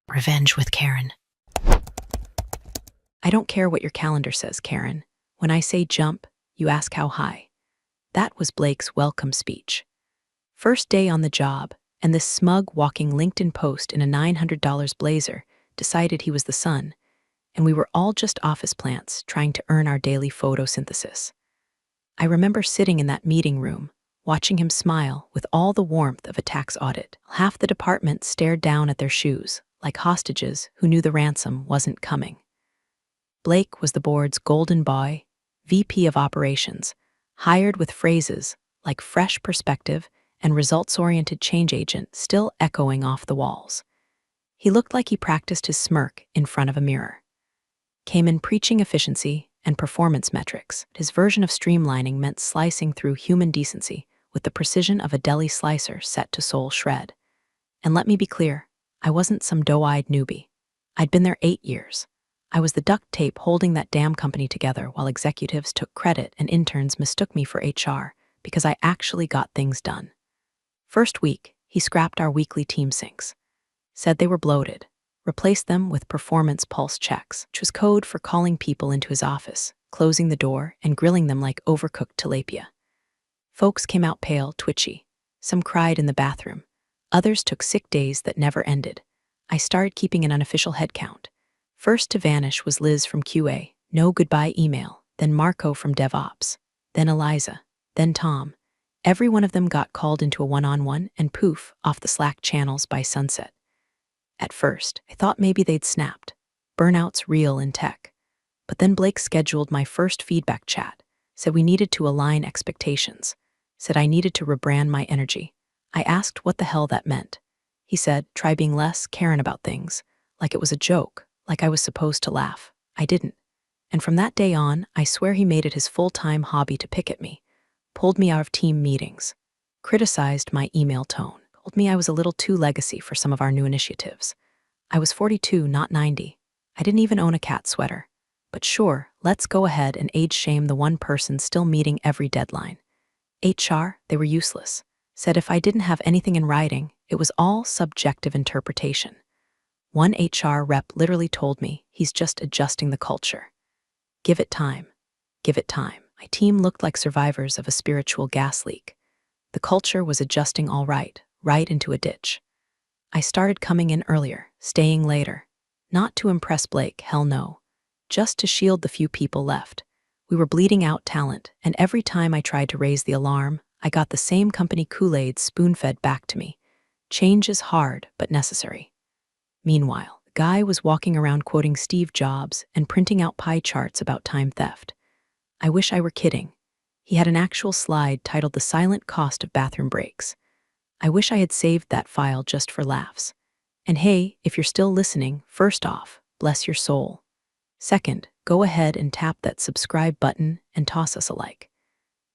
Revenge with Karen. I don't care what your calendar says, Karen. When I say jump, you ask how high. That was Blake's welcome speech. First day on the job, and this smug walking LinkedIn post in a $900 blazer decided he was the sun, and we were all just office plants trying to earn our daily photosynthesis. I remember sitting in that meeting room, watching him smile with all the warmth of a tax audit. Half the department stared down at their shoes, like hostages who knew the ransom wasn't coming. Blake was the board's golden boy, VP of Operations, hired with phrases like fresh perspective and results-oriented change agent still echoing off the walls. He looked like he practiced his smirk in front of a mirror. Came in preaching efficiency and performance metrics. His version of streamlining meant slicing through human decency with the precision of a deli slicer set to soul shred. And let me be clear, I wasn't some doe-eyed newbie. I'd been there 8 years. I was the duct tape holding that damn company together while executives took credit and interns mistook me for HR because I actually got things done. First week, he scrapped our weekly team syncs, said they were bloated, replaced them with performance pulse checks, which was code for calling people into his office, closing the door, and grilling them like overcooked tilapia. Folks came out pale, twitchy. Some cried in the bathroom. Others took sick days that never ended. I started keeping an unofficial head count. First to vanish was Liz from QA, no goodbye email, then Marco from DevOps, then Eliza, then Tom. Every one of them got called into a one-on-one and poof, off the Slack channels by sunset. At first, I thought maybe they'd snapped. Burnout's real in tech. But then Blake scheduled my first feedback chat, said we needed to align expectations, said I needed to rebrand my energy. I asked what the hell that meant. He said, try being less Karen about things, like it was a joke, like I was supposed to laugh. I didn't. And from that day on, I swear he made it his full-time hobby to pick at me, pulled me out of team meetings, criticized my email tone, told me I was a little too legacy for some of our new initiatives. I was 42, not 90. I didn't even own a cat sweater. But sure, let's go ahead and age shame the one person still meeting every deadline. HR, they were useless. Said if I didn't have anything in writing, it was all subjective interpretation. One HR rep literally told me he's just adjusting the culture. Give it time. Give it time. My team looked like survivors of a spiritual gas leak. The culture was adjusting all right into a ditch. I started coming in earlier, staying later. Not to impress Blake, hell no. Just to shield the few people left. We were bleeding out talent, and every time I tried to raise the alarm, I got the same company Kool-Aid spoon-fed back to me. Change is hard, but necessary. Meanwhile, the guy was walking around quoting Steve Jobs and printing out pie charts about time theft. I wish I were kidding. He had an actual slide titled The Silent Cost of Bathroom Breaks. I wish I had saved that file just for laughs. And hey, if you're still listening, first off, bless your soul. Second, go ahead and tap that subscribe button and toss us a like.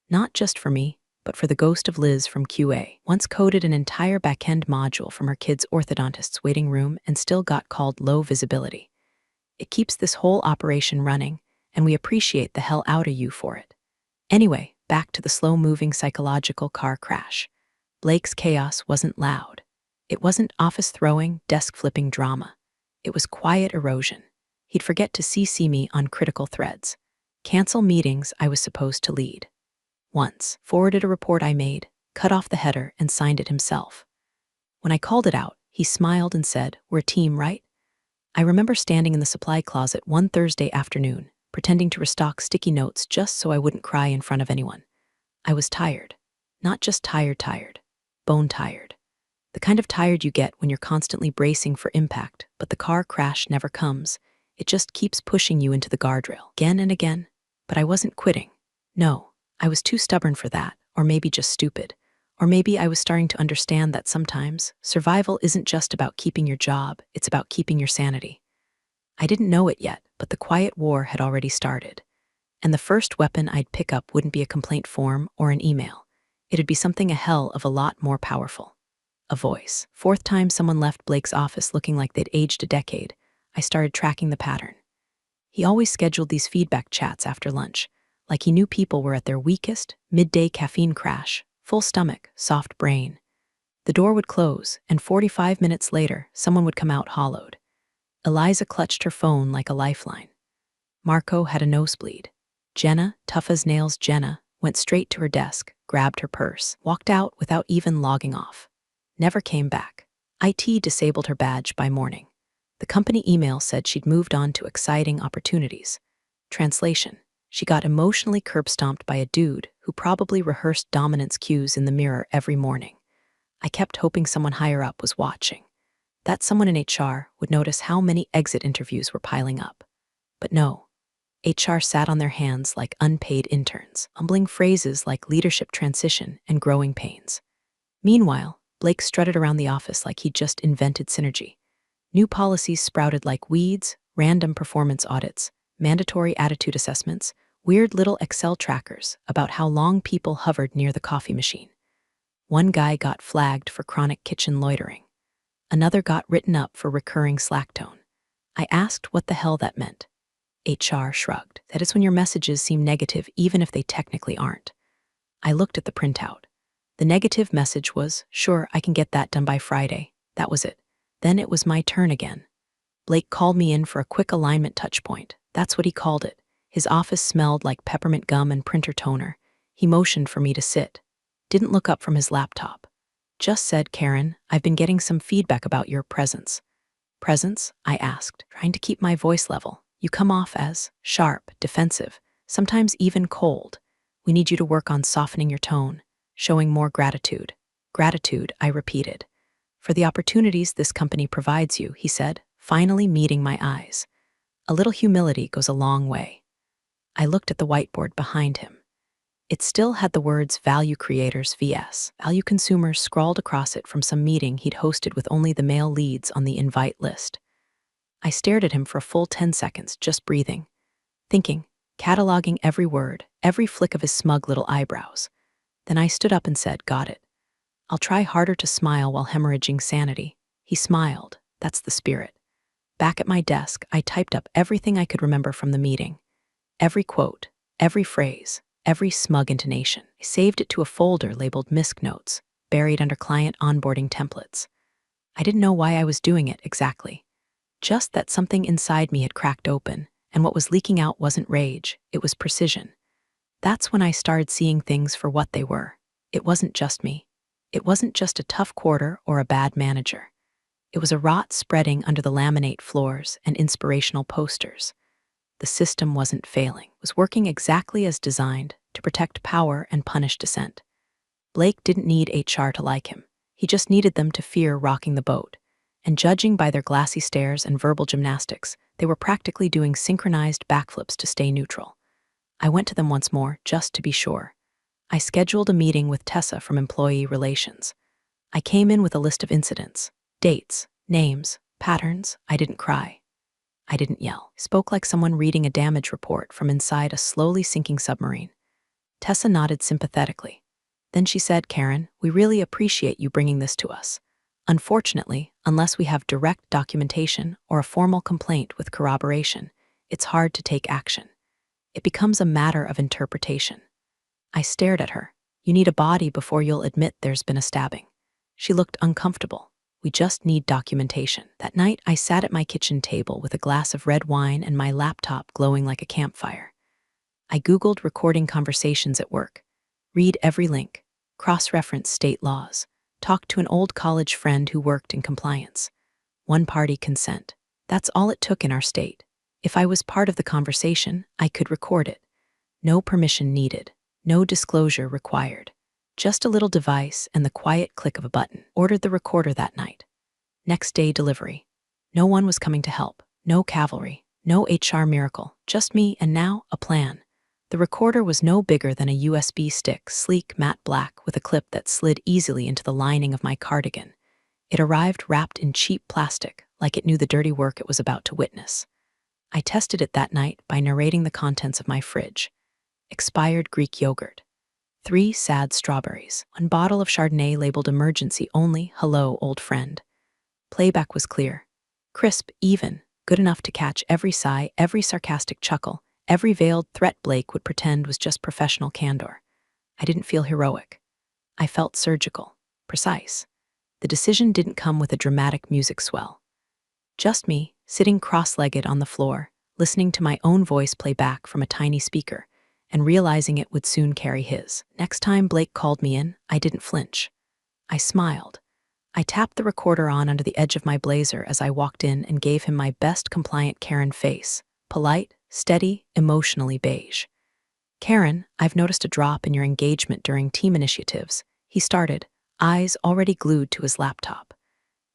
Not just for me, but for the ghost of Liz from QA. Once coded an entire backend module from her kid's orthodontist's waiting room and still got called low visibility. It keeps this whole operation running, and we appreciate the hell out of you for it. Anyway, back to the slow-moving psychological car crash. Blake's chaos wasn't loud. It wasn't office-throwing, desk-flipping drama. It was quiet erosion. He'd forget to CC me on critical threads. Cancel meetings I was supposed to lead. Once, forwarded a report I made, cut off the header, and signed it himself. When I called it out, he smiled and said, "We're a team, right?" I remember standing in the supply closet one Thursday afternoon, pretending to restock sticky notes just so I wouldn't cry in front of anyone. I was tired. Not just tired. Bone tired. The kind of tired you get when you're constantly bracing for impact, but the car crash never comes. It just keeps pushing you into the guardrail, again and again. But I wasn't quitting. No. I was too stubborn for that, or maybe just stupid. Or maybe I was starting to understand that sometimes survival isn't just about keeping your job, it's about keeping your sanity. I didn't know it yet, but the quiet war had already started. And the first weapon I'd pick up wouldn't be a complaint form or an email. It'd be something a hell of a lot more powerful. A voice. Fourth time someone left Blake's office looking like they'd aged a decade, I started tracking the pattern. He always scheduled these feedback chats after lunch, like he knew people were at their weakest, midday caffeine crash, full stomach, soft brain. The door would close, and 45 minutes later, someone would come out hollowed. Eliza clutched her phone like a lifeline. Marco had a nosebleed. Jenna, tough as nails Jenna, went straight to her desk, grabbed her purse, walked out without even logging off. Never came back. IT disabled her badge by morning. The company email said she'd moved on to exciting opportunities. Translation: she got emotionally curb-stomped by a dude who probably rehearsed dominance cues in the mirror every morning. I kept hoping someone higher up was watching. That someone in HR would notice how many exit interviews were piling up. But no. HR sat on their hands like unpaid interns, mumbling phrases like leadership transition and growing pains. Meanwhile, Blake strutted around the office like he'd just invented synergy. New policies sprouted like weeds, random performance audits, mandatory attitude assessments, weird little Excel trackers about how long people hovered near the coffee machine. One guy got flagged for chronic kitchen loitering. Another got written up for recurring slack tone. I asked what the hell that meant. HR shrugged. That is when your messages seem negative even if they technically aren't. I looked at the printout. The negative message was, "Sure, I can get that done by Friday." That was it. Then it was my turn again. Blake called me in for a quick alignment touchpoint. That's what he called it. His office smelled like peppermint gum and printer toner. He motioned for me to sit. Didn't look up from his laptop. Just said, "Karen, I've been getting some feedback about your presence." Presence? I asked, trying to keep my voice level. You come off as sharp, defensive, sometimes even cold. We need you to work on softening your tone, showing more gratitude. Gratitude, I repeated. For the opportunities this company provides you, he said, finally meeting my eyes. A little humility goes a long way. I looked at the whiteboard behind him. It still had the words Value Creators vs. Value Consumers scrawled across it from some meeting he'd hosted with only the male leads on the invite list. I stared at him for a full 10 seconds, just breathing, thinking, cataloging every word, every flick of his smug little eyebrows. Then I stood up and said, "Got it. I'll try harder to smile while hemorrhaging sanity." He smiled. That's the spirit. Back at my desk, I typed up everything I could remember from the meeting. Every quote, every phrase, every smug intonation. I saved it to a folder labeled MISC Notes, buried under client onboarding templates. I didn't know why I was doing it exactly. Just that something inside me had cracked open, and what was leaking out wasn't rage, it was precision. That's when I started seeing things for what they were. It wasn't just me. It wasn't just a tough quarter or a bad manager. It was a rot spreading under the laminate floors and inspirational posters. The system wasn't failing, it was working exactly as designed to protect power and punish dissent. Blake didn't need HR to like him. He just needed them to fear rocking the boat. And judging by their glassy stares and verbal gymnastics, they were practically doing synchronized backflips to stay neutral. I went to them once more, just to be sure. I scheduled a meeting with Tessa from Employee Relations. I came in with a list of incidents, dates, names, patterns. I didn't cry. I didn't yell. I spoke like someone reading a damage report from inside a slowly sinking submarine. Tessa nodded sympathetically. Then she said, "Karen, we really appreciate you bringing this to us. Unfortunately, unless we have direct documentation or a formal complaint with corroboration, it's hard to take action. It becomes a matter of interpretation." I stared at her. You need a body before you'll admit there's been a stabbing. She looked uncomfortable. We just need documentation. That night, I sat at my kitchen table with a glass of red wine and my laptop glowing like a campfire. I Googled recording conversations at work, read every link, cross-reference state laws, talked to an old college friend who worked in compliance. One-party consent. That's all it took in our state. If I was part of the conversation, I could record it. No permission needed. No disclosure required. Just a little device and the quiet click of a button. Ordered the recorder that night. Next day delivery. No one was coming to help. No cavalry. No HR miracle. Just me and now a plan. The recorder was no bigger than a USB stick, sleek matte black with a clip that slid easily into the lining of my cardigan. It arrived wrapped in cheap plastic, like it knew the dirty work it was about to witness. I tested it that night by narrating the contents of my fridge. Expired Greek yogurt. 3 sad strawberries. 1 bottle of Chardonnay labeled emergency only, hello, old friend. Playback was clear. Crisp, even, good enough to catch every sigh, every sarcastic chuckle, every veiled threat Blake would pretend was just professional candor. I didn't feel heroic. I felt surgical, precise. The decision didn't come with a dramatic music swell. Just me, sitting cross-legged on the floor, listening to my own voice play back from a tiny speaker, and realizing it would soon carry his. Next time Blake called me in, I didn't flinch. I smiled. I tapped the recorder on under the edge of my blazer as I walked in and gave him my best compliant Karen face, polite, steady, emotionally beige. "Karen, I've noticed a drop in your engagement during team initiatives," he started, eyes already glued to his laptop.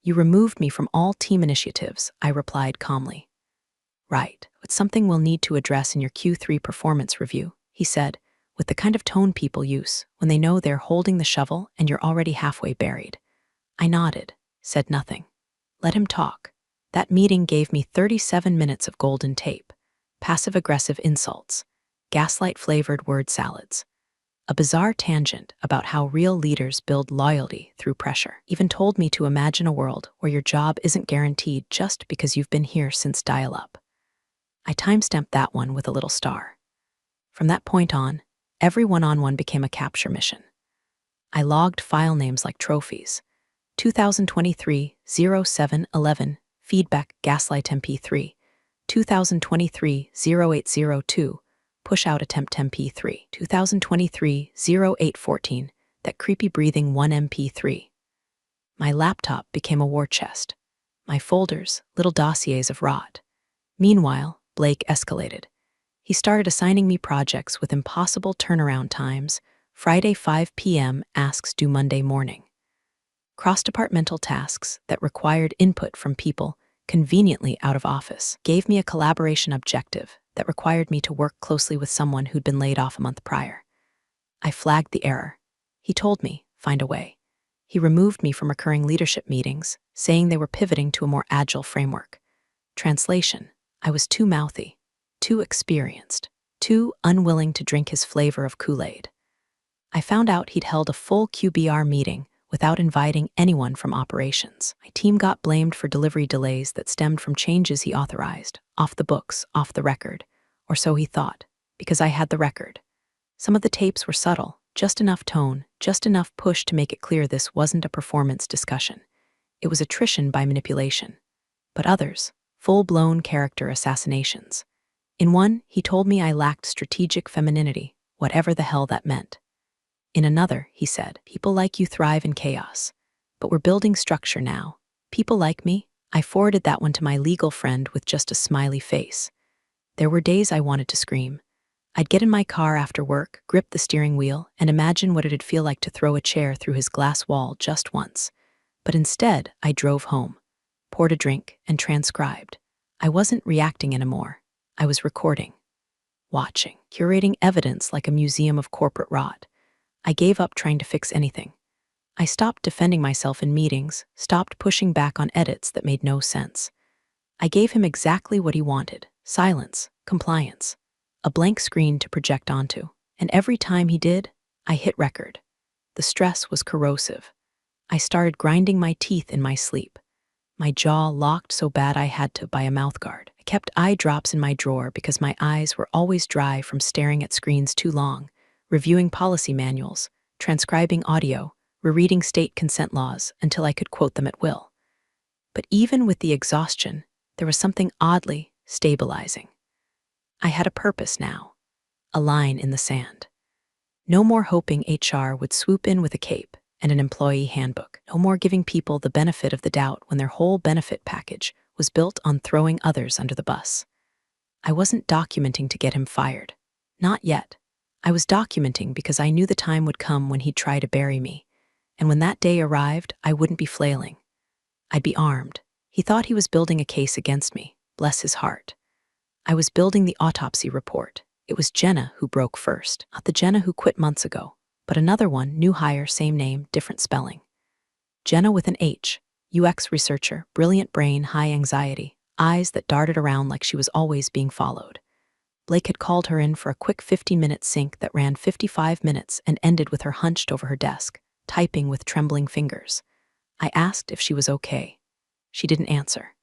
"You removed me from all team initiatives," I replied calmly. "Right, it's something we'll need to address in your Q3 performance review," he said, with the kind of tone people use when they know they're holding the shovel and you're already halfway buried. I nodded, said nothing. Let him talk. That meeting gave me 37 minutes of golden tape, passive-aggressive insults, gaslight-flavored word salads, a bizarre tangent about how real leaders build loyalty through pressure. Even told me to imagine a world where your job isn't guaranteed just because you've been here since dial-up. I timestamped that one with a little star. From that point on, every one-on-one became a capture mission. I logged file names like trophies. 2023-07-11, feedback gaslight MP3. 2023-0802, push out attempt MP3. 2023-0814, that creepy breathing 1 MP3. My laptop became a war chest. My folders, little dossiers of rot. Meanwhile, Blake escalated. He started assigning me projects with impossible turnaround times. Friday 5 p.m. asks due Monday morning. Cross-departmental tasks that required input from people conveniently out of office. Gave me a collaboration objective that required me to work closely with someone who'd been laid off a month prior. I flagged the error. He told me, find a way. He removed me from recurring leadership meetings, saying they were pivoting to a more agile framework. Translation: I was too mouthy, too experienced, too unwilling to drink his flavor of Kool-Aid. I found out he'd held a full QBR meeting without inviting anyone from operations. My team got blamed for delivery delays that stemmed from changes he authorized, off the books, off the record, or so he thought, because I had the record. Some of the tapes were subtle, just enough tone, just enough push to make it clear this wasn't a performance discussion. It was attrition by manipulation. But others, full-blown character assassinations. In one, he told me I lacked strategic femininity, whatever the hell that meant. In another, he said, people like you thrive in chaos. But we're building structure now. People like me? I forwarded that one to my legal friend with just a smiley face. There were days I wanted to scream. I'd get in my car after work, grip the steering wheel, and imagine what it'd feel like to throw a chair through his glass wall just once. But instead, I drove home, poured a drink, and transcribed. I wasn't reacting anymore. I was recording, watching, curating evidence like a museum of corporate rot. I gave up trying to fix anything. I stopped defending myself in meetings, stopped pushing back on edits that made no sense. I gave him exactly what he wanted: silence, compliance, a blank screen to project onto. And every time he did, I hit record. The stress was corrosive. I started grinding my teeth in my sleep. My jaw locked so bad I had to buy a mouthguard. I kept eye drops in my drawer because my eyes were always dry from staring at screens too long, reviewing policy manuals, transcribing audio, rereading state consent laws until I could quote them at will. But even with the exhaustion, there was something oddly stabilizing. I had a purpose now, a line in the sand. No more hoping HR would swoop in with a cape and an employee handbook. No more giving people the benefit of the doubt when their whole benefit package was built on throwing others under the bus. I wasn't documenting to get him fired. Not yet. I was documenting because I knew the time would come when he'd try to bury me. And when that day arrived, I wouldn't be flailing. I'd be armed. He thought he was building a case against me, bless his heart. I was building the autopsy report. It was Jenna who broke first. Not the Jenna who quit months ago, but another one, new hire, same name, different spelling. Jenna with an H, UX researcher, brilliant brain, high anxiety, eyes that darted around like she was always being followed. Blake had called her in for a quick 15-minute sync that ran 55 minutes and ended with her hunched over her desk, typing with trembling fingers. I asked if she was okay. She didn't answer.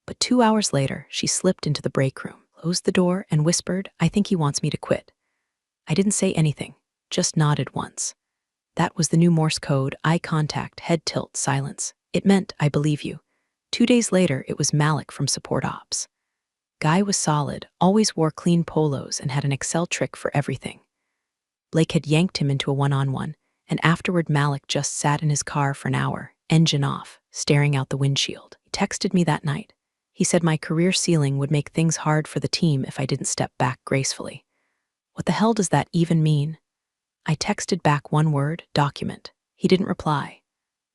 But 2 hours later, she slipped into the break room, closed the door, and whispered, "I think he wants me to quit." I didn't say anything, just nodded once. That was the new Morse code: eye contact, head tilt, silence. It meant, I believe you. 2 days later, it was Malik from Support Ops. Guy was solid, always wore clean polos, and had an Excel trick for everything. Blake had yanked him into a one-on-one, and afterward Malik just sat in his car for an hour, engine off, staring out the windshield. He texted me that night. He said my career ceiling would make things hard for the team if I didn't step back gracefully. What the hell does that even mean? I texted back one word, document. He didn't reply.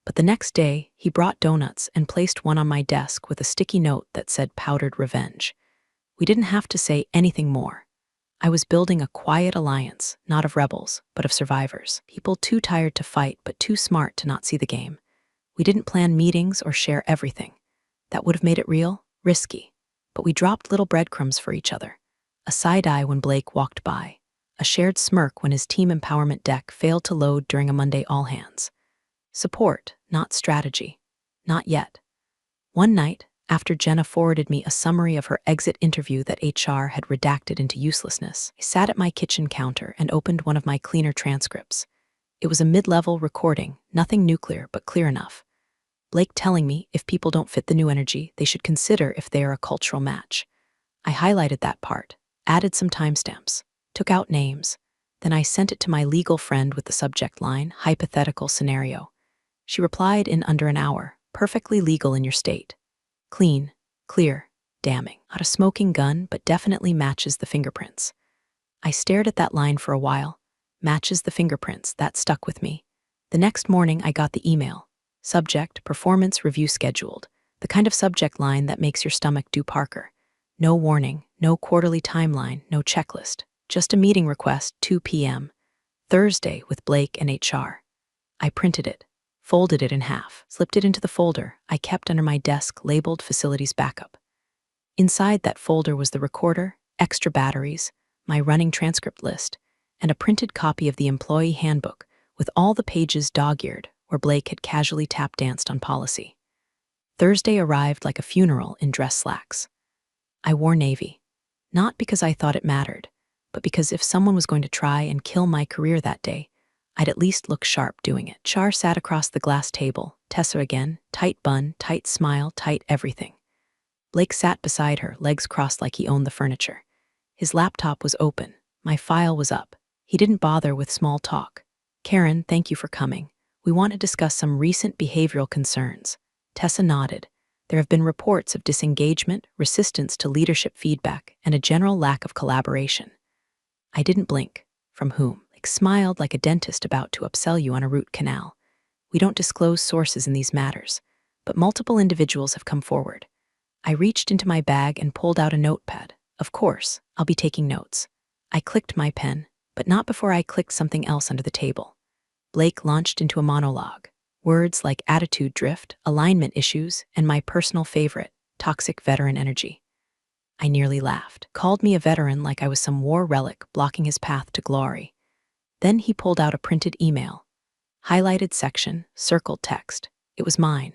But the next day, he brought donuts and placed one on my desk with a sticky note that said powdered revenge. We didn't have to say anything more. I was building a quiet alliance, not of rebels, but of survivors. People too tired to fight, but too smart to not see the game. We didn't plan meetings or share everything. That would have made it real, risky. But we dropped little breadcrumbs for each other. A side eye when Blake walked by. A shared smirk when his team empowerment deck failed to load during a Monday all-hands. Support, not strategy. Not yet. One night, after Jenna forwarded me a summary of her exit interview that HR had redacted into uselessness, I sat at my kitchen counter and opened one of my cleaner transcripts. It was a mid-level recording, nothing nuclear, but clear enough. Blake telling me if people don't fit the new energy, they should consider if they are a cultural match. I highlighted that part, added some timestamps, took out names. Then I sent it to my legal friend with the subject line, hypothetical scenario. She replied in under an hour, perfectly legal in your state. Clean, clear, damning. Not a smoking gun, but definitely matches the fingerprints. I stared at that line for a while. Matches the fingerprints, that stuck with me. The next morning I got the email. Subject, performance review scheduled. The kind of subject line that makes your stomach do Parker. No warning, no quarterly timeline, no checklist. Just a meeting request, 2 p.m. Thursday with Blake and HR. I printed it, folded it in half, slipped it into the folder I kept under my desk labeled Facilities Backup. Inside that folder was the recorder, extra batteries, my running transcript list, and a printed copy of the employee handbook with all the pages dog-eared where Blake had casually tap-danced on policy. Thursday arrived like a funeral in dress slacks. I wore navy, not because I thought it mattered, but because if someone was going to try and kill my career that day, I'd at least look sharp doing it. Char sat across the glass table, Tessa again, tight bun, tight smile, tight everything. Blake sat beside her, legs crossed like he owned the furniture. His laptop was open. My file was up. He didn't bother with small talk. Karen, thank you for coming. We want to discuss some recent behavioral concerns. Tessa nodded. There have been reports of disengagement, resistance to leadership feedback, and a general lack of collaboration. I didn't blink. From whom? Smiled like a dentist about to upsell you on a root canal. We don't disclose sources in these matters, but multiple individuals have come forward. I reached into my bag and pulled out a notepad. Of course, I'll be taking notes. I clicked my pen, but not before I clicked something else under the table. Blake launched into a monologue. Words like attitude drift, alignment issues, and my personal favorite, toxic veteran energy. I nearly laughed. Called me a veteran like I was some war relic blocking his path to glory. Then he pulled out a printed email. Highlighted section, circled text. It was mine.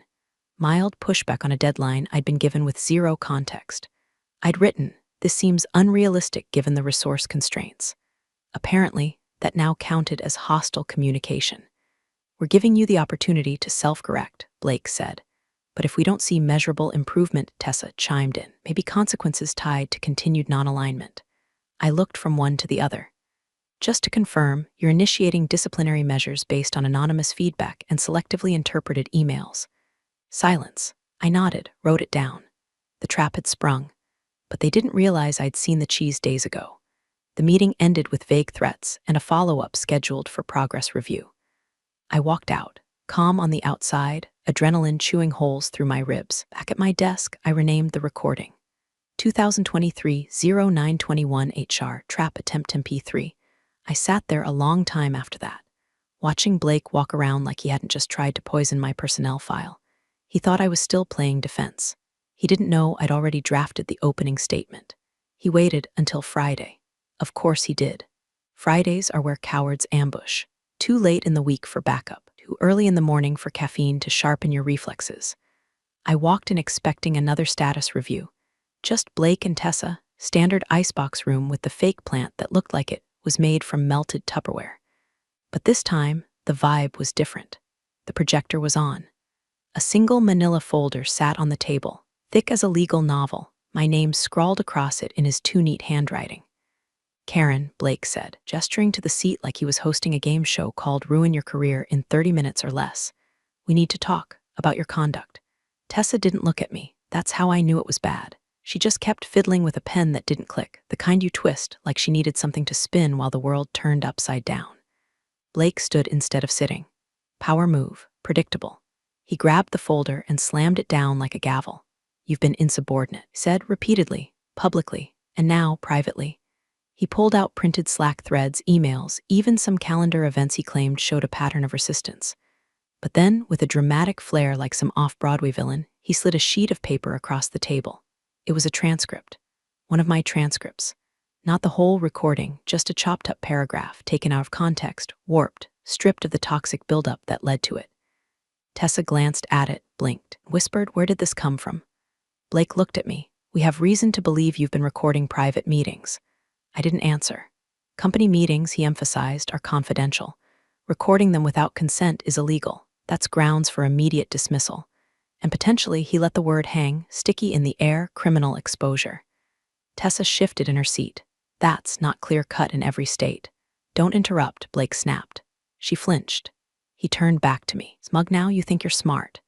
Mild pushback on a deadline I'd been given with zero context. I'd written, this seems unrealistic given the resource constraints. Apparently, that now counted as hostile communication. We're giving you the opportunity to self-correct, Blake said. But if we don't see measurable improvement, Tessa chimed in, maybe consequences tied to continued non-alignment. I looked from one to the other. Just to confirm, you're initiating disciplinary measures based on anonymous feedback and selectively interpreted emails. Silence. I nodded, wrote it down. The trap had sprung. But they didn't realize I'd seen the cheese days ago. The meeting ended with vague threats and a follow-up scheduled for progress review. I walked out, calm on the outside, adrenaline chewing holes through my ribs. Back at my desk, I renamed the recording. 2023-0921 HR Trap Attempt MP3. I sat there a long time after that, watching Blake walk around like he hadn't just tried to poison my personnel file. He thought I was still playing defense. He didn't know I'd already drafted the opening statement. He waited until Friday. Of course he did. Fridays are where cowards ambush. Too late in the week for backup. Too early in the morning for caffeine to sharpen your reflexes. I walked in expecting another status review. Just Blake and Tessa, standard icebox room with the fake plant that looked like it was made from melted Tupperware. But this time, the vibe was different. The projector was on. A single manila folder sat on the table, thick as a legal novel, my name scrawled across it in his too neat handwriting. Karen, Blake said, gesturing to the seat like he was hosting a game show called Ruin Your Career in 30 minutes or less. We need to talk about your conduct. Tessa didn't look at me. That's how I knew it was bad. She just kept fiddling with a pen that didn't click, the kind you twist like she needed something to spin while the world turned upside down. Blake stood instead of sitting. Power move, predictable. He grabbed the folder and slammed it down like a gavel. You've been insubordinate, he said repeatedly, publicly, and now privately. He pulled out printed Slack threads, emails, even some calendar events he claimed showed a pattern of resistance. But then, with a dramatic flair like some off-Broadway villain, he slid a sheet of paper across the table. It was a transcript. One of my transcripts. Not the whole recording, just a chopped-up paragraph taken out of context, warped, stripped of the toxic buildup that led to it. Tessa glanced at it, blinked, whispered, "Where did this come from?" Blake looked at me. "We have reason to believe you've been recording private meetings." I didn't answer. Company meetings, he emphasized, are confidential. Recording them without consent is illegal. That's grounds for immediate dismissal. And potentially, he let the word hang, sticky in the air, criminal exposure. Tessa shifted in her seat. That's not clear-cut in every state. Don't interrupt, Blake snapped. She flinched. He turned back to me. Smug now, you think you're smart.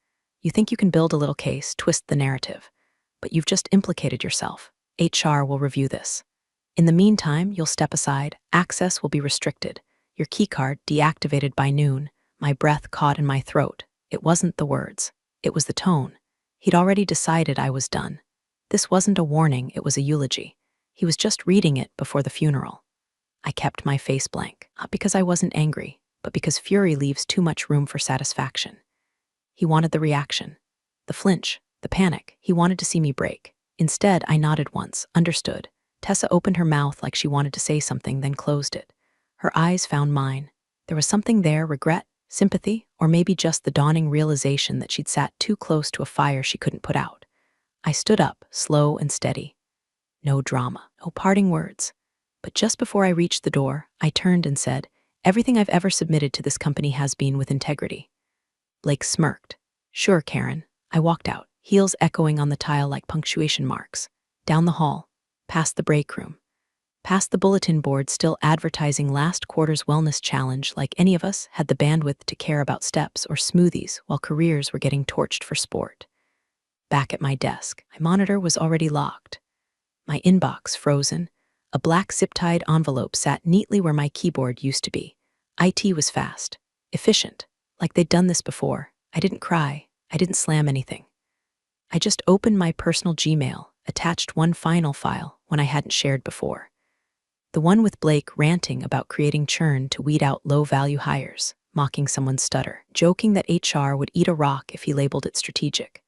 You think you can build a little case, twist the narrative. But you've just implicated yourself. HR will review this. In the meantime, you'll step aside, access will be restricted, your keycard deactivated by noon, my breath caught in my throat. It wasn't the words. It was the tone. He'd already decided I was done. This wasn't a warning, it was a eulogy. He was just reading it before the funeral. I kept my face blank, not because I wasn't angry, but because fury leaves too much room for satisfaction. He wanted the reaction, the flinch, the panic. He wanted to see me break. Instead, I nodded once, understood. Tessa opened her mouth like she wanted to say something, then closed it. Her eyes found mine. There was something there, regret, sympathy, or maybe just the dawning realization that she'd sat too close to a fire she couldn't put out. I stood up, slow and steady. No drama, no parting words. But just before I reached the door, I turned and said, "Everything I've ever submitted to this company has been with integrity." Blake smirked. "Sure, Karen." I walked out, heels echoing on the tile like punctuation marks. Down the hall. Past the break room, past the bulletin board still advertising last quarter's wellness challenge like any of us had the bandwidth to care about steps or smoothies while careers were getting torched for sport. Back at my desk, my monitor was already locked. My inbox frozen. A black zip-tied envelope sat neatly where my keyboard used to be. IT was fast, efficient, like they'd done this before. I didn't cry. I didn't slam anything. I just opened my personal Gmail, attached one final file, one I hadn't shared before. The one with Blake ranting about creating churn to weed out low-value hires, mocking someone's stutter, joking that HR would eat a rock if he labeled it strategic.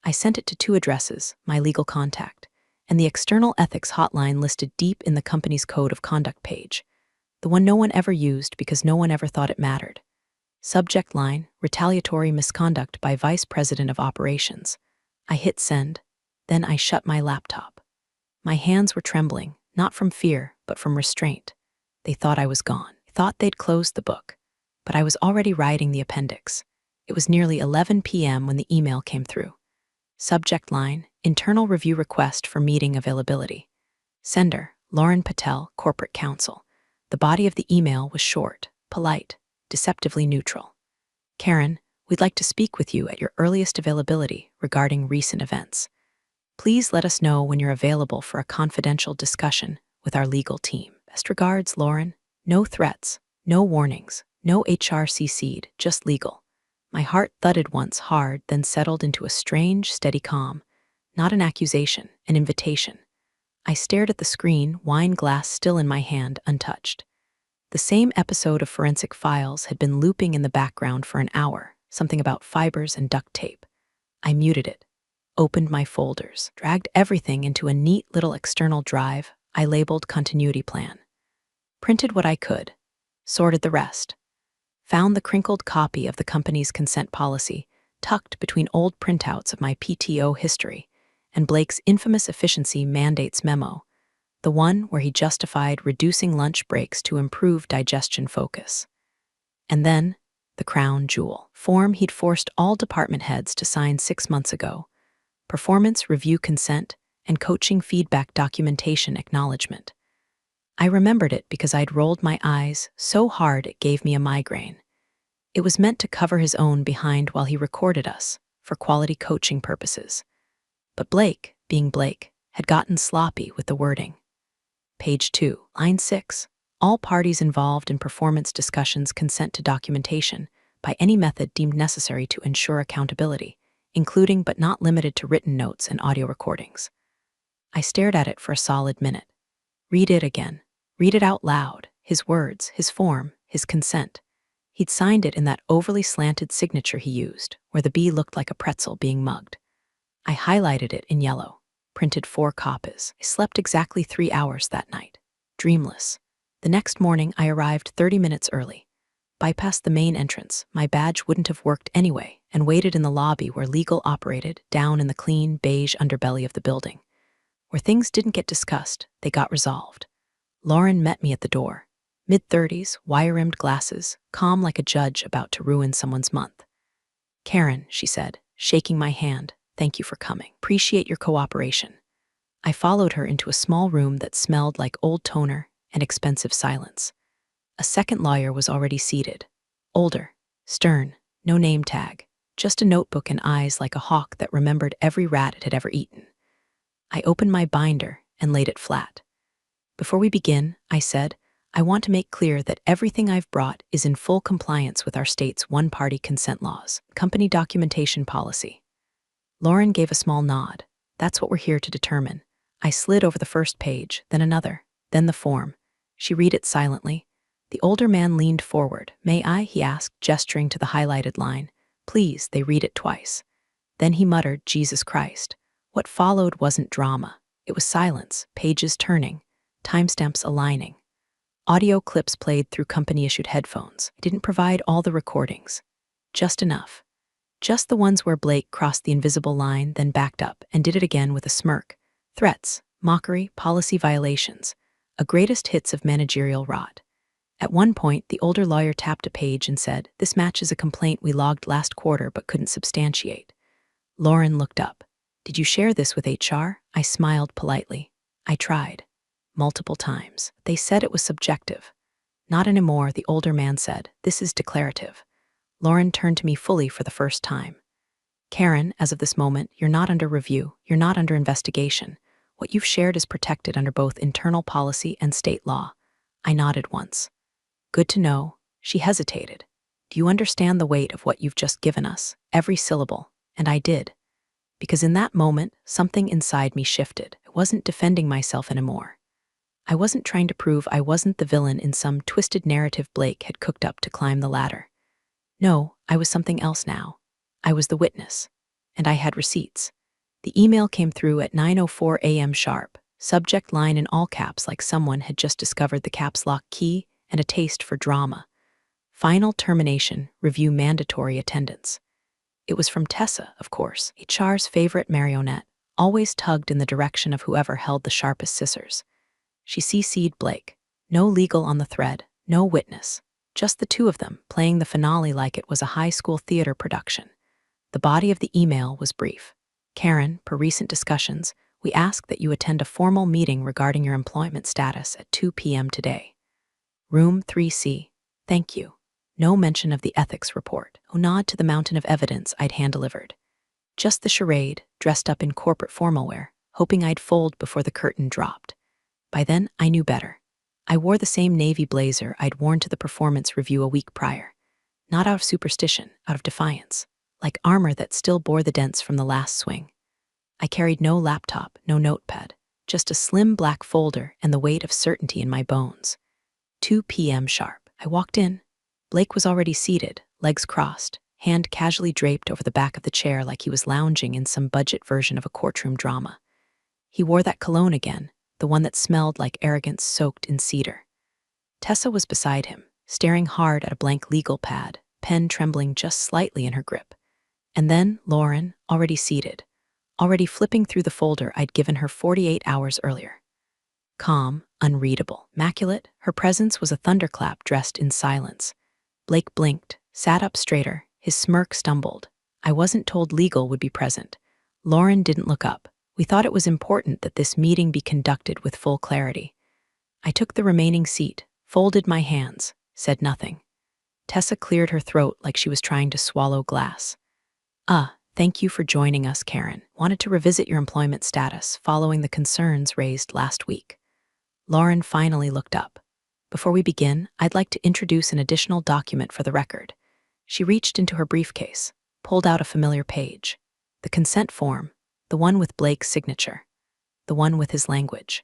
I sent it to 2 addresses, my legal contact, and the external ethics hotline listed deep in the company's code of conduct page, the one no one ever used because no one ever thought it mattered. Subject line, retaliatory misconduct by Vice President of Operations. I hit send. Then I shut my laptop. My hands were trembling, not from fear, but from restraint. They thought I was gone. They thought they'd closed the book. But I was already writing the appendix. It was nearly 11 p.m. when the email came through. Subject line, internal review request for meeting availability. Sender, Lauren Patel, Corporate Counsel. The body of the email was short, polite, deceptively neutral. Karen, we'd like to speak with you at your earliest availability regarding recent events. Please let us know when you're available for a confidential discussion with our legal team. Best regards, Lauren. No threats, no warnings, no HR CC'd, just legal. My heart thudded once hard, then settled into a strange, steady calm. Not an accusation, an invitation. I stared at the screen, wine glass still in my hand, untouched. The same episode of Forensic Files had been looping in the background for an hour, something about fibers and duct tape. I muted it. Opened my folders, dragged everything into a neat little external drive I labeled Continuity Plan. Printed what I could, sorted the rest. Found the crinkled copy of the company's consent policy, tucked between old printouts of my PTO history and Blake's infamous efficiency mandates memo, the one where he justified reducing lunch breaks to improve digestion focus. And then, the crown jewel. Form he'd forced all department heads to sign 6 months ago. Performance review consent and coaching feedback documentation acknowledgement. I remembered it because I'd rolled my eyes so hard it gave me a migraine. It was meant to cover his own behind while he recorded us, for quality coaching purposes. But Blake, being Blake, had gotten sloppy with the wording. Page 2, line 6. All parties involved in performance discussions consent to documentation by any method deemed necessary to ensure accountability, including but not limited to written notes and audio recordings. I stared at it for a solid minute. Read it again. Read it out loud. His words, his form, his consent. He'd signed it in that overly slanted signature he used, where the B looked like a pretzel being mugged. I highlighted it in yellow, printed 4 copies. I slept exactly 3 hours that night, dreamless. The next morning, I arrived 30 minutes early. Bypassed the main entrance, my badge wouldn't have worked anyway, and waited in the lobby where legal operated, down in the clean, beige underbelly of the building. Where things didn't get discussed, they got resolved. Lauren met me at the door. Mid-30s, wire-rimmed glasses, calm like a judge about to ruin someone's month. "Karen," she said, shaking my hand, "thank you for coming. Appreciate your cooperation." I followed her into a small room that smelled like old toner and expensive silence. A second lawyer was already seated. Older, stern, no name tag, just a notebook and eyes like a hawk that remembered every rat it had ever eaten. I opened my binder and laid it flat. "Before we begin," I said, "I want to make clear that everything I've brought is in full compliance with our state's one-party consent laws, company documentation policy." Lauren gave a small nod. "That's what we're here to determine." I slid over the first page, then another, then the form. She read it silently. The older man leaned forward. "May I?" he asked, gesturing to the highlighted line. "Please," they read it twice. Then he muttered, "Jesus Christ." What followed wasn't drama. It was silence, pages turning, timestamps aligning. Audio clips played through company-issued headphones. I didn't provide all the recordings. Just enough. Just the ones where Blake crossed the invisible line, then backed up, and did it again with a smirk. Threats, mockery, policy violations. A greatest hits of managerial rot. At one point, the older lawyer tapped a page and said, "This matches a complaint we logged last quarter but couldn't substantiate." Lauren looked up. "Did you share this with HR?" I smiled politely. "I tried. Multiple times. They said it was subjective." "Not anymore," the older man said. "This is declarative." Lauren turned to me fully for the first time. "Karen, as of this moment, you're not under review. You're not under investigation. What you've shared is protected under both internal policy and state law." I nodded once. "Good to know." She hesitated. "Do you understand the weight of what you've just given us? Every syllable." And I did. Because in that moment, something inside me shifted. I wasn't defending myself anymore. I wasn't trying to prove I wasn't the villain in some twisted narrative Blake had cooked up to climb the ladder. No, I was something else now. I was the witness. And I had receipts. The email came through at 9:04 a.m. sharp, subject line in all caps like someone had just discovered the caps lock key and a taste for drama. "Final termination, review mandatory attendance." It was from Tessa, of course, HR's favorite marionette, always tugged in the direction of whoever held the sharpest scissors. She CC'd Blake. No legal on the thread, no witness. Just the two of them, playing the finale like it was a high school theater production. The body of the email was brief. "Karen, per recent discussions, we ask that you attend a formal meeting regarding your employment status at 2 p.m. today. Room 3C. Thank you." No mention of the ethics report. No nod to the mountain of evidence I'd hand-delivered. Just the charade, dressed up in corporate formal wear, hoping I'd fold before the curtain dropped. By then, I knew better. I wore the same navy blazer I'd worn to the performance review a week prior. Not out of superstition, out of defiance, like armor that still bore the dents from the last swing. I carried no laptop, no notepad, just a slim black folder and the weight of certainty in my bones. 2 p.m. sharp. I walked in. Blake was already seated, legs crossed, hand casually draped over the back of the chair like he was lounging in some budget version of a courtroom drama. He wore that cologne again, the one that smelled like arrogance soaked in cedar. Tessa was beside him, staring hard at a blank legal pad, pen trembling just slightly in her grip. And then Lauren, already seated, already flipping through the folder I'd given her 48 hours earlier. Calm, unreadable, immaculate, her presence was a thunderclap dressed in silence. Blake blinked, sat up straighter. His smirk stumbled. I wasn't told legal would be present. Lauren didn't look up. We thought it was important that this meeting be conducted with full clarity. I took the remaining seat, folded my hands, said nothing. Tessa cleared her throat like she was trying to swallow glass. Thank you for joining us, Karen. Wanted to revisit your employment status following the concerns raised last week. Lauren finally looked up. Before we begin, I'd like to introduce an additional document for the record. She reached into her briefcase, pulled out a familiar page. The consent form, the one with Blake's signature, the one with his language,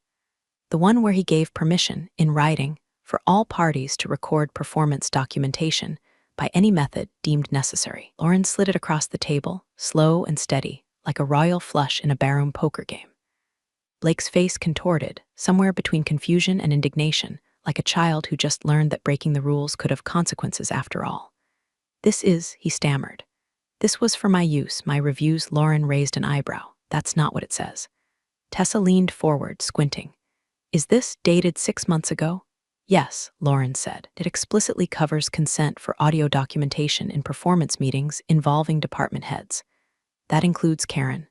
the one where he gave permission, in writing, for all parties to record performance documentation by any method deemed necessary. Lauren slid it across the table, slow and steady, like a royal flush in a barroom poker game. Blake's face contorted, somewhere between confusion and indignation, like a child who just learned that breaking the rules could have consequences after all. This is, he stammered. This was for my use, my reviews. Lauren raised an eyebrow. That's not what it says. Tessa leaned forward, squinting. Is this dated 6 months ago? Yes, Lauren said. It explicitly covers consent for audio documentation in performance meetings involving department heads. That includes Karen.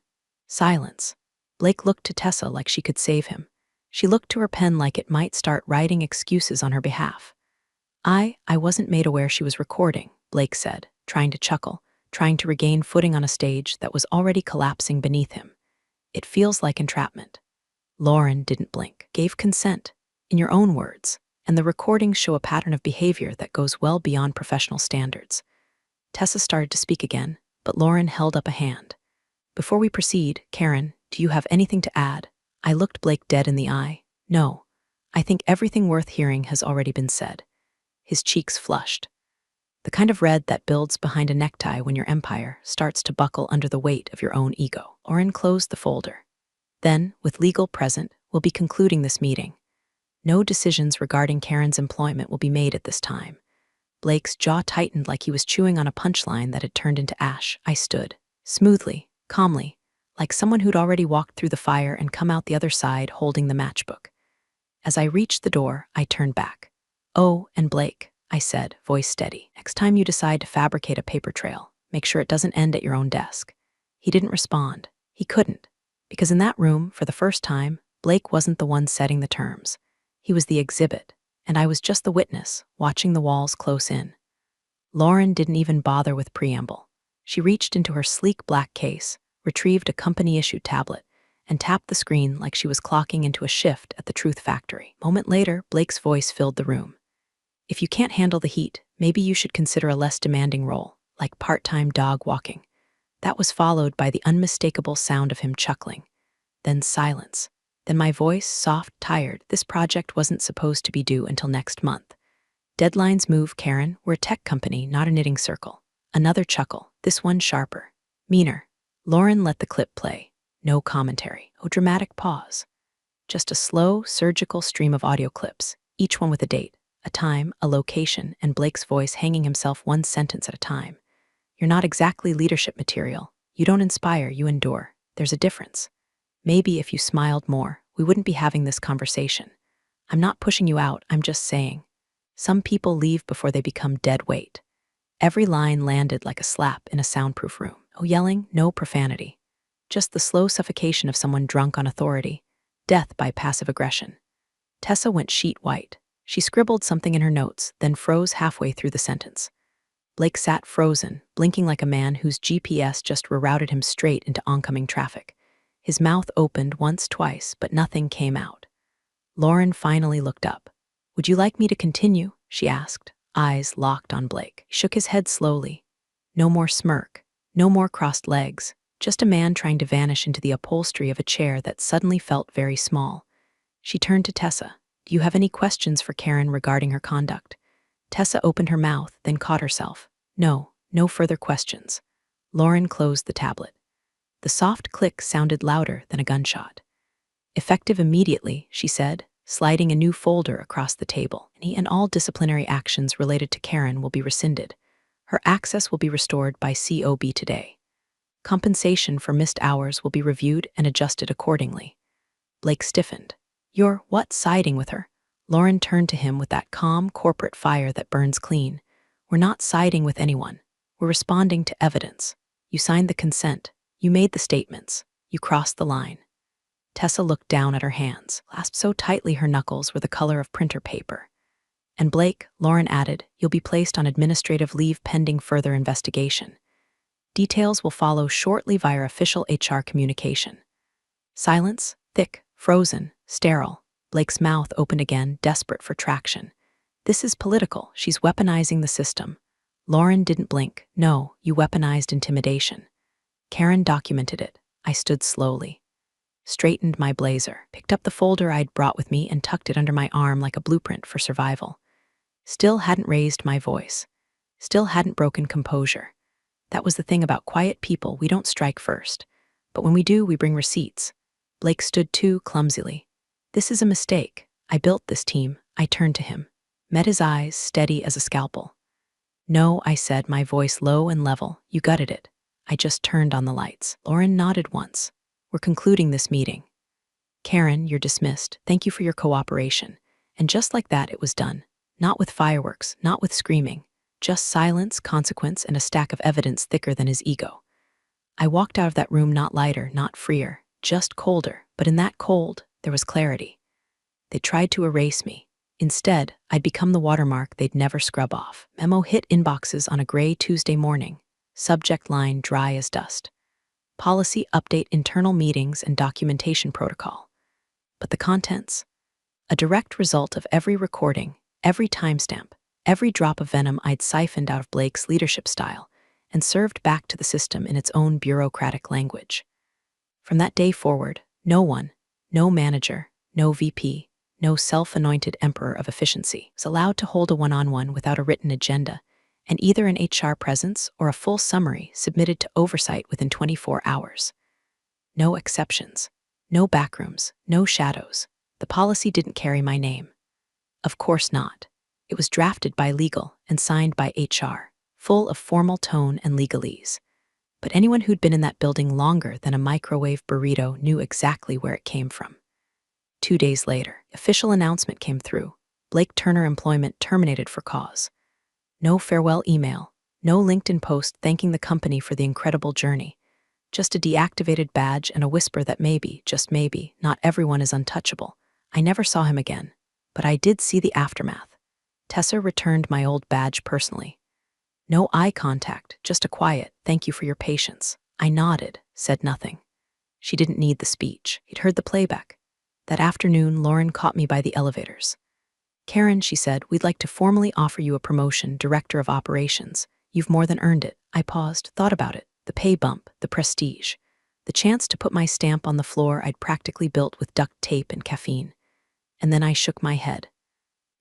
Silence. Blake looked to Tessa like she could save him. She looked to her pen like it might start writing excuses on her behalf. I wasn't made aware she was recording, Blake said, trying to chuckle, trying to regain footing on a stage that was already collapsing beneath him. It feels like entrapment. Lauren didn't blink. Gave consent, in your own words, and the recordings show a pattern of behavior that goes well beyond professional standards. Tessa started to speak again, but Lauren held up a hand. Before we proceed, Karen, do you have anything to add? I looked Blake dead in the eye. No. I think everything worth hearing has already been said. His cheeks flushed. The kind of red that builds behind a necktie when your empire starts to buckle under the weight of your own ego. Lauren closed the folder. Then, with legal present, we'll be concluding this meeting. No decisions regarding Karen's employment will be made at this time. Blake's jaw tightened like he was chewing on a punchline that had turned into ash. I stood, smoothly, calmly, like someone who'd already walked through the fire and come out the other side holding the matchbook. As I reached the door, I turned back. Oh, and Blake, I said, voice steady, next time you decide to fabricate a paper trail, make sure it doesn't end at your own desk. He didn't respond. He couldn't. Because in that room, for the first time, Blake wasn't the one setting the terms. He was the exhibit, and I was just the witness, watching the walls close in. Lauren didn't even bother with preamble. She reached into her sleek black case, retrieved a company-issued tablet, and tapped the screen like she was clocking into a shift at the Truth Factory. A moment later, Blake's voice filled the room. If you can't handle the heat, maybe you should consider a less demanding role, like part-time dog walking. That was followed by the unmistakable sound of him chuckling. Then silence. Then my voice, soft, tired. This project wasn't supposed to be due until next month. Deadlines move, Karen. We're a tech company, not a knitting circle. Another chuckle, this one sharper, meaner. Lauren let the clip play. No commentary. No dramatic pause. Just a slow, surgical stream of audio clips, each one with a date, a time, a location, and Blake's voice hanging himself one sentence at a time. You're not exactly leadership material. You don't inspire, you endure. There's a difference. Maybe if you smiled more, we wouldn't be having this conversation. I'm not pushing you out, I'm just saying. Some people leave before they become dead weight. Every line landed like a slap in a soundproof room. No yelling, no profanity. Just the slow suffocation of someone drunk on authority. Death by passive aggression. Tessa went sheet white. She scribbled something in her notes, then froze halfway through the sentence. Blake sat frozen, blinking like a man whose GPS just rerouted him straight into oncoming traffic. His mouth opened once, twice, but nothing came out. Lauren finally looked up. Would you like me to continue? She asked, eyes locked on Blake. He shook his head slowly. No more smirk, no more crossed legs, just a man trying to vanish into the upholstery of a chair that suddenly felt very small. She turned to Tessa. Do you have any questions for Karen regarding her conduct? Tessa opened her mouth, then caught herself. No, no further questions. Lauren closed the tablet. The soft click sounded louder than a gunshot. Effective immediately, she said, sliding a new folder across the table. Any and all disciplinary actions related to Karen will be rescinded. Her access will be restored by COB today. Compensation for missed hours will be reviewed and adjusted accordingly. Blake stiffened. You're, what, siding with her? Lauren turned to him with that calm corporate fire that burns clean. We're not siding with anyone. We're responding to evidence. You signed the consent. You made the statements. You crossed the line. Tessa looked down at her hands, clasped so tightly her knuckles were the color of printer paper. And Blake, Lauren added, you'll be placed on administrative leave pending further investigation. Details will follow shortly via official HR communication. Silence, thick, frozen, sterile. Blake's mouth opened again, desperate for traction. This is political. She's weaponizing the system. Lauren didn't blink. No, you weaponized intimidation. Karen documented it. I stood slowly. Straightened my blazer, picked up the folder I'd brought with me and tucked it under my arm like a blueprint for survival. Still hadn't raised my voice. Still hadn't broken composure. That was the thing about quiet people, we don't strike first. But when we do, we bring receipts. Blake stood too clumsily. This is a mistake. I built this team. I turned to him. Met his eyes, steady as a scalpel. No, I said, my voice low and level. You gutted it. I just turned on the lights. Lauren nodded once. We're concluding this meeting. Karen, you're dismissed. Thank you for your cooperation. And just like that, it was done. Not with fireworks, not with screaming. Just silence, consequence, and a stack of evidence thicker than his ego. I walked out of that room not lighter, not freer, just colder, but in that cold, there was clarity. They tried to erase me. Instead, I'd become the watermark they'd never scrub off. Memo hit inboxes on a gray Tuesday morning. Subject line dry as dust. Policy update internal meetings and documentation protocol. But the contents? A direct result of every recording, every timestamp, every drop of venom I'd siphoned out of Blake's leadership style and served back to the system in its own bureaucratic language. From that day forward, no one, no manager, no VP, no self-anointed emperor of efficiency was allowed to hold a one-on-one without a written agenda, and either an HR presence or a full summary submitted to oversight within 24 hours. No exceptions, no backrooms, no shadows. The policy didn't carry my name. Of course not. It was drafted by legal and signed by HR, full of formal tone and legalese. But anyone who'd been in that building longer than a microwave burrito knew exactly where it came from. 2 days later, official announcement came through. Blake Turner employment terminated for cause. No farewell email, no LinkedIn post thanking the company for the incredible journey. Just a deactivated badge and a whisper that maybe, just maybe, not everyone is untouchable. I never saw him again, but I did see the aftermath. Tessa returned my old badge personally. No eye contact, just a quiet, thank you for your patience. I nodded, said nothing. She didn't need the speech. He'd heard the playback. That afternoon, Lauren caught me by the elevators. Karen, she said, we'd like to formally offer you a promotion, Director of Operations. You've more than earned it. I paused, thought about it. The pay bump, the prestige. The chance to put my stamp on the floor I'd practically built with duct tape and caffeine. And then I shook my head.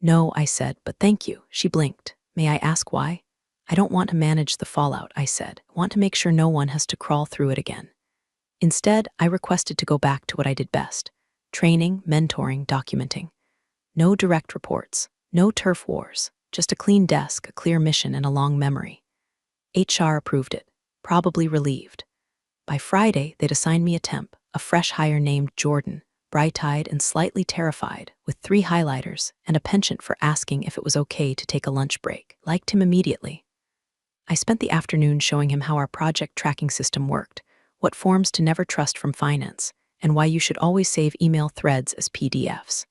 No, I said, but thank you. She blinked. May I ask why? I don't want to manage the fallout, I said. I want to make sure no one has to crawl through it again. Instead, I requested to go back to what I did best. Training, mentoring, documenting. No direct reports, no turf wars, just a clean desk, a clear mission, and a long memory. HR approved it, probably relieved. By Friday, they'd assigned me a temp, a fresh hire named Jordan, bright-eyed and slightly terrified, with 3 highlighters and a penchant for asking if it was okay to take a lunch break. Liked him immediately. I spent the afternoon showing him how our project tracking system worked, what forms to never trust from finance, and why you should always save email threads as PDFs.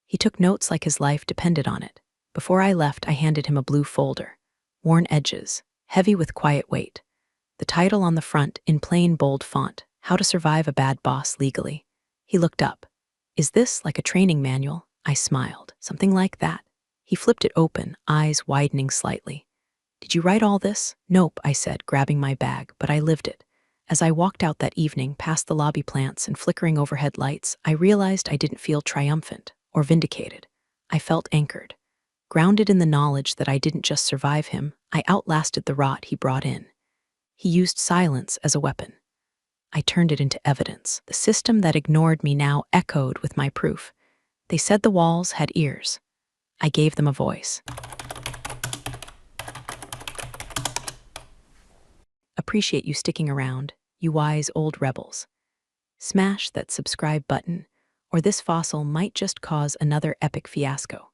He took notes like his life depended on it. Before I left, I handed him a blue folder. Worn edges, heavy with quiet weight. The title on the front, in plain bold font, How to Survive a Bad Boss Legally. He looked up. Is this like a training manual? I smiled. Something like that. He flipped it open, eyes widening slightly. Did you write all this? Nope, I said, grabbing my bag, but I lived it. As I walked out that evening, past the lobby plants and flickering overhead lights, I realized I didn't feel triumphant or vindicated. I felt anchored, grounded in the knowledge that I didn't just survive him, I outlasted the rot he brought in. He used silence as a weapon. I turned it into evidence. The system that ignored me now echoed with my proof. They said the walls had ears. I gave them a voice. Appreciate you sticking around, you wise old rebels. Smash that subscribe button, or this fossil might just cause another epic fiasco.